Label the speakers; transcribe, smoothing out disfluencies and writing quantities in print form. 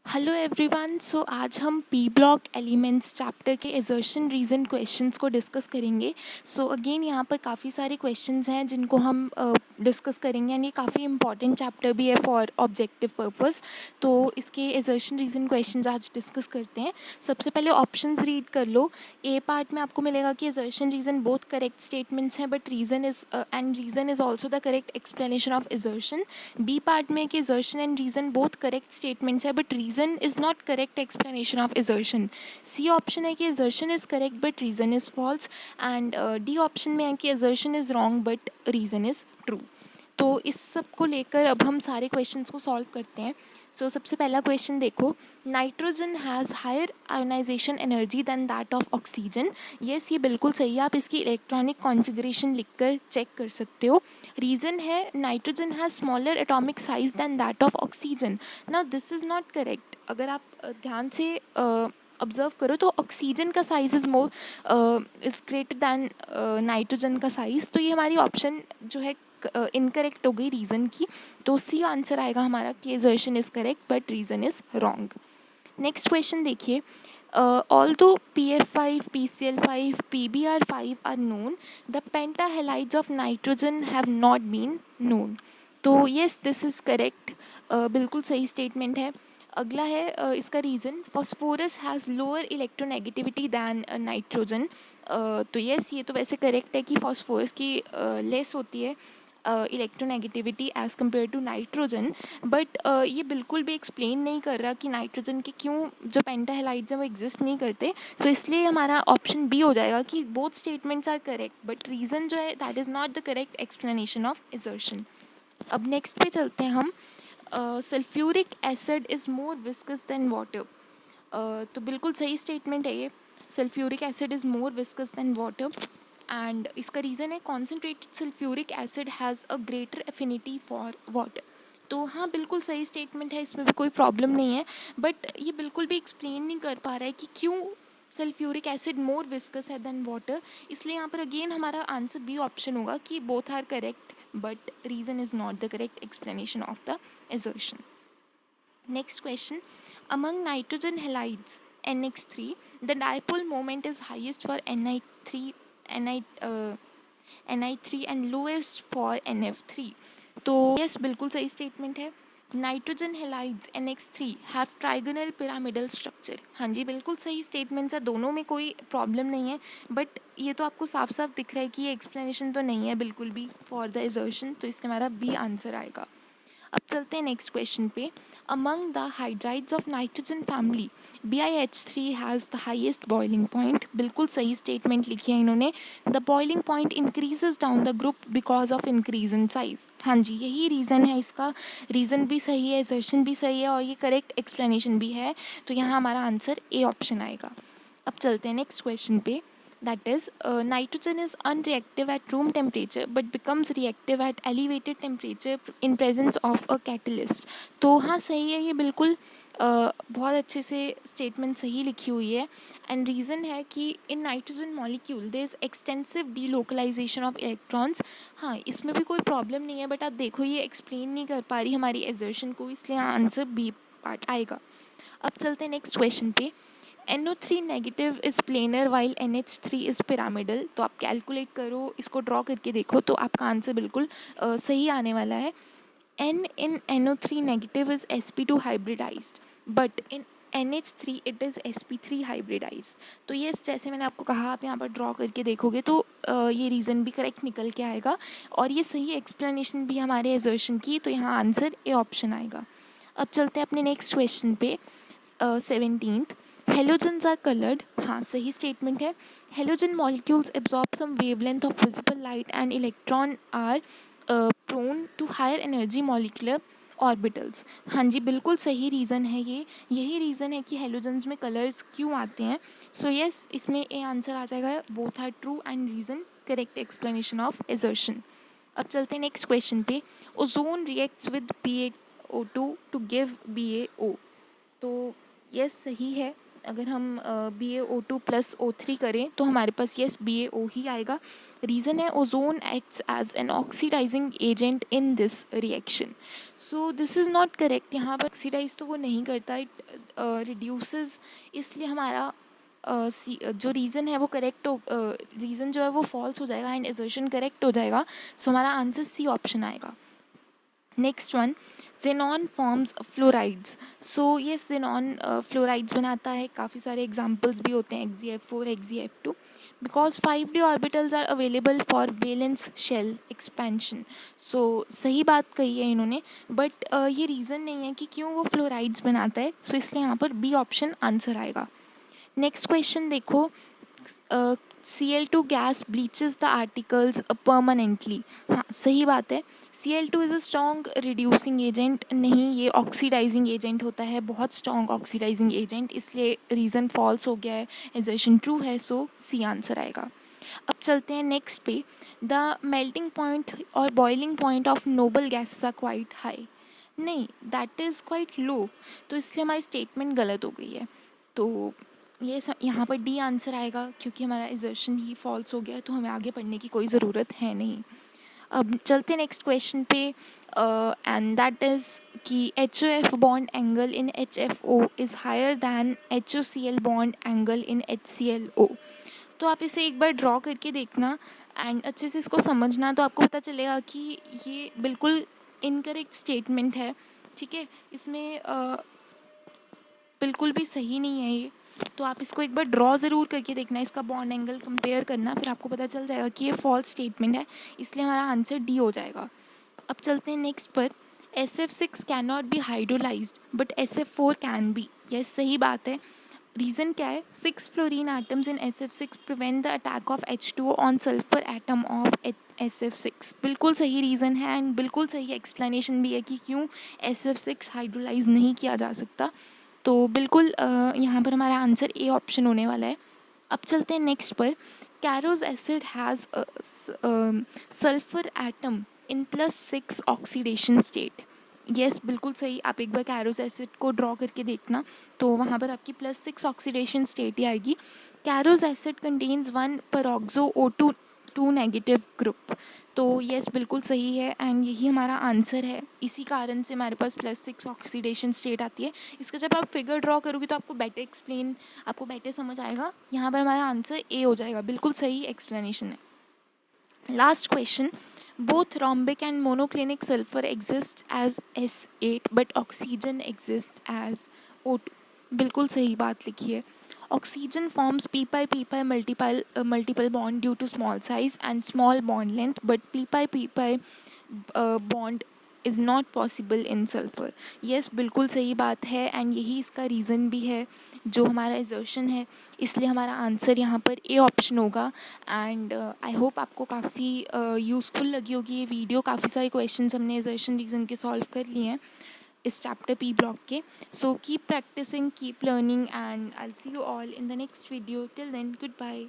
Speaker 1: Hello everyone. सो आज हम P block elements chapter के एजर्शन रीज़न क्वेश्चंस को डिस्कस करेंगे। सो अगेन यहाँ पर काफ़ी सारे क्वेश्चंस हैं जिनको हम डिस्कस करेंगे एंड ये काफ़ी इंपॉर्टेंट चैप्टर भी है फॉर ऑब्जेक्टिव पर्पस। तो इसके एजर्शन रीज़न क्वेश्चंस आज डिस्कस करते हैं। सबसे पहले ऑप्शंस रीड कर लो। ए पार्ट में आपको मिलेगा कि assertion reason both correct statements हैं but reason is also the correct explanation of assertion. B part में कि assertion and reason both correct statements है but reason is not correct explanation of assertion. C option है कि assertion is correct but reason is false and D option में है कि assertion is wrong but reason is true. तो इस सब को लेकर अब हम सारे क्वेश्चंस को सॉल्व करते हैं। सबसे पहला क्वेश्चन देखो, nitrogen has higher ionisation energy than that of oxygen. Yes, ये बिल्कुल सही है, आप इसकी इलेक्ट्रॉनिक कॉन्फ़िगरेशन लिखकर चेक कर सकते हो। रीज़न है nitrogen has smaller atomic size than that of oxygen. Now this is not correct. अगर आप ध्यान से ऑब्जर्व करो तो ऑक्सीजन का size is greater than nitrogen का साइज़। तो ये हमारी ऑप्शन जो है इनकरेक्ट हो गई रीज़न की। तो सी आंसर आएगा हमारा कि assertion is correct but reason is wrong. Next question देखिए, although PF5, PCl5, PBr5 are known, the pentahalides of nitrogen have not been known. तो yes, this is correct. बिल्कुल सही स्टेटमेंट है। अगला है इसका reason, phosphorus has lower electronegativity than nitrogen. तो yes, ये तो वैसे करेक्ट है कि फॉस्फोरस की लेस होती है electronegativity as compare to nitrogen. But ये बिल्कुल भी एक्सप्लेन नहीं कर रहा कि नाइट्रोजन के क्यों जो पेंटाहेलाइड्स हैं वो एग्जिस्ट नहीं करते। इसलिए हमारा ऑप्शन बी हो जाएगा कि both statements are correct but reason जो है that is not the correct explanation of assertion. अब नेक्स्ट पे चलते हैं हम। Sulphuric acid is more viscous than water. तो बिल्कुल सही स्टेटमेंट है ये। Sulphuric acid is more viscous than water and इसका रीज़न है concentrated sulphuric acid has a greater affinity for water. तो हाँ, बिल्कुल सही स्टेटमेंट है, इसमें भी कोई प्रॉब्लम नहीं है। बट ये बिल्कुल भी एक्सप्लेन नहीं कर पा रहा है कि क्यों सल्फ्यूरिक एसिड मोर विस्कस है देन वाटर। इसलिए यहाँ पर अगेन हमारा आंसर बी ऑप्शन होगा कि both are correct but reason is not the correct explanation of the assertion. Next question, among nitrogen halides NX3, the dipole moment is highest for Ni3 and lowest for NF3. तो yes, बिल्कुल सही statement है। Nitrogen halides NX3 have trigonal pyramidal structure. हाँ जी, बिल्कुल सही statements है, दोनों में कोई प्रॉब्लम नहीं है। बट ये तो आपको साफ साफ दिख रहा है कि ये एक्सप्लेनेशन तो नहीं है बिल्कुल भी फॉर द assertion। तो इससे हमारा बी आंसर आएगा। अब चलते हैं नेक्स्ट क्वेश्चन पे। Among the hydrides of nitrogen family BiH3 has the highest boiling point. बिल्कुल सही स्टेटमेंट लिखी है इन्होंने। The boiling point increases down the group because of increase in size. हाँ जी, यही रीज़न है इसका। रीज़न भी सही है, assertion भी सही है और ये करेक्ट एक्सप्लेनेशन भी है। तो यहाँ हमारा आंसर ए ऑप्शन आएगा। अब चलते हैं नेक्स्ट क्वेश्चन पे। That is, nitrogen is unreactive at room temperature but becomes reactive at elevated temperature in presence of a catalyst. तो हाँ, सही है ये बिल्कुल। बहुत अच्छे से स्टेटमेंट सही लिखी हुई है एंड रीज़न है कि in nitrogen molecule there is extensive delocalisation of electrons. हाँ, इसमें भी कोई प्रॉब्लम नहीं है बट आप देखो ये एक्सप्लेन नहीं कर पा रही हमारी assertion को, इसलिए आंसर बी पार्ट आएगा। अब चलते हैं नेक्स्ट क्वेश्चन पे। NO3 negative is planar while NH3 is pyramidal. तो आप कैलकुलेट करो, इसको ड्रॉ करके देखो तो आपका आंसर बिल्कुल सही आने वाला है। N in NO3 negative is sp2 hybridized but in NH3 it is sp3 hybridized. तो ये जैसे मैंने आपको कहा, आप यहाँ पर ड्रॉ करके देखोगे तो ये रीज़न भी करेक्ट निकल के आएगा और ये सही एक्सप्लेनेशन भी हमारे assertion की। तो यहाँ आंसर ए ऑप्शन आएगा। अब चलते हैं अपने नेक्स्ट क्वेश्चन पे। 17th, halogens are coloured. हाँ, सही स्टेटमेंट है। Halogen molecules absorb some wavelength of visible light and electron are prone to higher energy molecular orbitals. हाँ जी, बिल्कुल सही रीज़न है ये। यही रीज़न है कि हेलोजन्स में कलर्स क्यों आते हैं। यस, इसमें ए आंसर आ जाएगा। Both are true and reason correct explanation of assertion. अब चलते हैं नेक्स्ट क्वेश्चन पे। Ozone reacts with BaO2 to give BaO। तो यस, सही है। अगर हम BaO2 प्लस O3 करें तो हमारे पास यस BaO ही आएगा। रीज़न है ozone acts as an oxidising agent in this reaction. So this is not correct. यहाँ पर ऑक्सीडाइज तो वो नहीं करता, इट रिड्यूसेस, इसलिए हमारा जो रीज़न है वो करेक्ट हो, रीज़न जो है वो फॉल्स हो जाएगा एंड असर्शन करेक्ट हो जाएगा। सो हमारा आंसर सी ऑप्शन आएगा। Next one, xenon forms fluorides. So ये xenon फ्लोराइड्स बनाता है, काफ़ी सारे एग्जांपल्स भी होते हैं Xzf4, Xzf2, because 5d orbitals are available for valence shell expansion. So सही बात कही है इन्होंने, बट ये रीज़न नहीं है कि क्यों वो फ्लोराइड्स बनाता है। सो इसलिए यहाँ पर बी ऑप्शन आंसर आएगा। नेक्स्ट क्वेश्चन देखो, Cl2 gas bleaches the articles permanently. हाँ सही बात है, Cl2 is a strong reducing agent, नहीं ये ऑक्सीडाइजिंग एजेंट होता है, बहुत स्ट्रॉन्ग ऑक्सीडाइजिंग एजेंट, इसलिए रीज़न फॉल्स हो गया है, एजर्शन ट्रू है, सो सी आंसर आएगा। अब चलते हैं नेक्स्ट पे, द मेल्टिंग पॉइंट और boiling point of noble gases are quite high. नहीं, दैट इज़ क्वाइट लो, तो इसलिए हमारी स्टेटमेंट गलत हो गई है। तो ये यहाँ पर डी आंसर आएगा, क्योंकि हमारा एजर्शन ही फॉल्स हो गया, तो हमें आगे पढ़ने की कोई ज़रूरत है नहीं। अब चलते नेक्स्ट क्वेश्चन पे, एंड दैट इज़ कि HOF bond angle in HFO is higher than HOCl bond angle in HClO। तो आप इसे एक बार ड्रॉ करके देखना एंड अच्छे से इसको समझना, तो आपको पता चलेगा कि ये बिल्कुल इनकरेक्ट स्टेटमेंट है। ठीक है, इसमें बिल्कुल भी सही नहीं है ये, तो आप इसको एक बार ड्रॉ ज़रूर करके देखना, इसका बॉन्ड एंगल कंपेयर करना, फिर आपको पता चल जाएगा कि ये फॉल्स स्टेटमेंट है, इसलिए हमारा आंसर डी हो जाएगा। अब चलते हैं नेक्स्ट पर, SF6 can not be hydrolysed but SF4 can be. यह सही बात है। रीज़न क्या है, 6 fluorine atoms in SF6 prevent the attack of H2O on sulphur atom of SF6। बिल्कुल सही रीज़न है एंड बिल्कुल सही एक्सप्लेनेशन भी है कि क्यों SF6 हाइड्रोलाइज नहीं किया जा सकता। तो बिल्कुल यहाँ पर हमारा आंसर ए ऑप्शन होने वाला है। अब चलते हैं नेक्स्ट पर, कैरोज acid has sulphur atom in +6 oxidation state. Yes बिल्कुल सही, आप एक बार कैरोज एसिड को ड्रॉ करके देखना, तो वहाँ पर आपकी +6 ऑक्सीडेशन स्टेट ही आएगी। कैरोज acid contains 1 peroxo O2 2 negative group. तो यस बिल्कुल सही है एंड यही हमारा आंसर है, इसी कारण से हमारे पास +6 ऑक्सीडेशन स्टेट आती है। इसका जब आप फिगर ड्रॉ करोगे तो आपको बेटर समझ आएगा। यहाँ पर हमारा आंसर ए हो जाएगा, बिल्कुल सही एक्सप्लेनेशन है। Last question, both rhombic and monoclinic sulfur exist as S8 but oxygen exists as O2। बिल्कुल सही बात लिखी है। Oxygen forms p-pi multiple bond due to small size and small bond length, but p-pi bond is not possible in sulfur। yes बिल्कुल सही बात है and यही इसका रीज़न भी है जो हमारा एजर्शन है, इसलिए हमारा आंसर यहाँ पर ए ऑप्शन होगा। एंड आई होप आपको काफ़ी यूज़फुल लगी होगी ये वीडियो। काफ़ी सारे क्वेश्चंस हमने एजर्शन रीज़न के सॉल्व कर लिए हैं इस चैप्टर पी ब्लॉक के। So keep practising, keep learning and I will see you all in the next video. Till then, good bye.